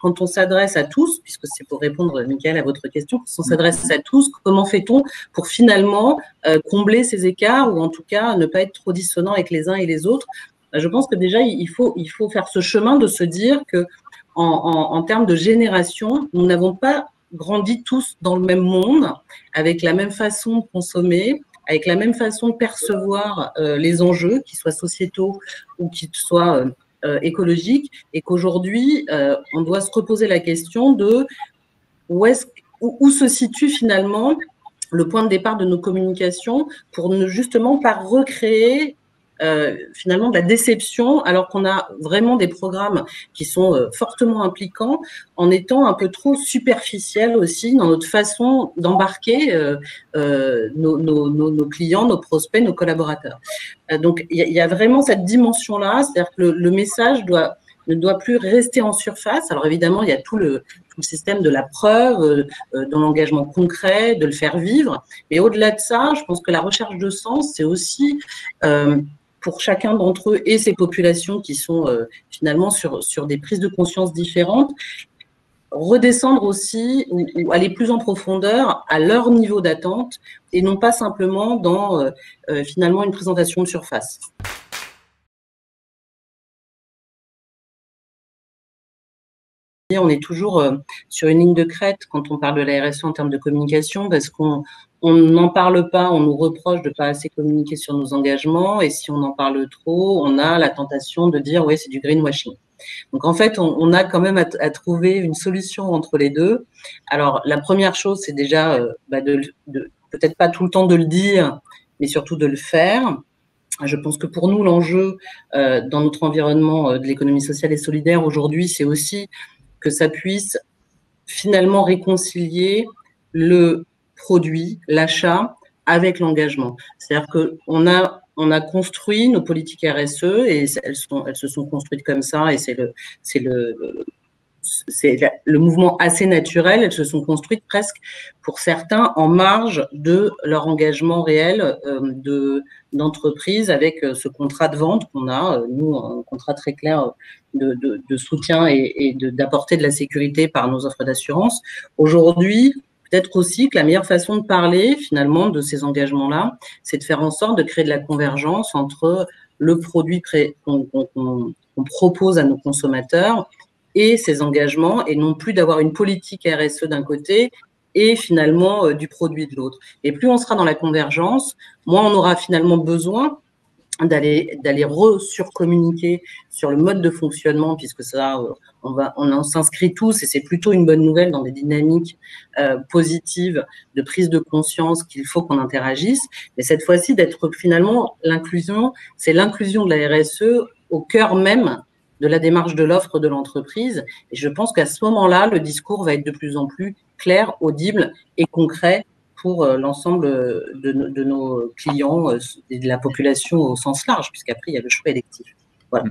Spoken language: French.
quand on s'adresse à tous, puisque c'est pour répondre, Mickaël, à votre question, quand on s'adresse à tous, comment fait-on pour finalement combler ces écarts ou en tout cas ne pas être trop dissonant avec les uns et les autres? Je pense que déjà, il faut faire ce chemin de se dire que en termes de génération, nous n'avons pas grandi tous dans le même monde, avec la même façon de consommer, avec la même façon de percevoir les enjeux, qu'ils soient sociétaux ou qu'ils soient écologiques, et qu'aujourd'hui, on doit se reposer la question de où se situe finalement le point de départ de nos communications pour ne justement pas recréer finalement de la déception, alors qu'on a vraiment des programmes qui sont fortement impliquants, en étant un peu trop superficiels aussi dans notre façon d'embarquer nos clients, nos prospects, nos collaborateurs. Donc, il y a vraiment cette dimension-là, c'est-à-dire que le message ne doit plus rester en surface. Alors évidemment, il y a tout le système de la preuve, de l'engagement concret, de le faire vivre. Mais au-delà de ça, je pense que la recherche de sens, c'est aussi pour chacun d'entre eux et ces populations qui sont finalement sur des prises de conscience différentes, redescendre aussi ou aller plus en profondeur à leur niveau d'attente et non pas simplement dans finalement une présentation de surface. On est toujours sur une ligne de crête quand on parle de la RSE en termes de communication, parce qu'on n'en parle pas, on nous reproche de ne pas assez communiquer sur nos engagements, et si on en parle trop, on a la tentation de dire « ouais, c'est du greenwashing ». Donc en fait, on a quand même à trouver une solution entre les deux. Alors la première chose, c'est déjà peut-être pas tout le temps de le dire, mais surtout de le faire. Je pense que pour nous, l'enjeu dans notre environnement de l'économie sociale et solidaire aujourd'hui, c'est aussi que ça puisse finalement réconcilier le produit, l'achat, avec l'engagement. C'est-à-dire qu'on a construit nos politiques RSE et elles se sont construites comme ça, et c'est le mouvement assez naturel. Elles se sont construites presque, pour certains, en marge de leur engagement réel d'entreprise, avec ce contrat de vente qu'on a, nous, un contrat très clair de soutien et d'apporter de la sécurité par nos offres d'assurance. Aujourd'hui, peut-être aussi que la meilleure façon de parler finalement de ces engagements-là, c'est de faire en sorte de créer de la convergence entre le produit qu'on propose à nos consommateurs et ces engagements, et non plus d'avoir une politique RSE d'un côté et finalement du produit de l'autre. Et plus on sera dans la convergence, moins on aura finalement besoin d'aller surcommuniquer sur le mode de fonctionnement, puisque ça, on en s'inscrit tous, et c'est plutôt une bonne nouvelle dans des dynamiques positives de prise de conscience qu'il faut qu'on interagisse. Mais cette fois-ci, d'être finalement l'inclusion, c'est l'inclusion de la RSE au cœur même de la démarche de l'offre de l'entreprise. Et je pense qu'à ce moment-là, le discours va être de plus en plus clair, audible et concret pour l'ensemble de nos clients et de la population au sens large, puisqu'après, il y a le choix électif. Voilà.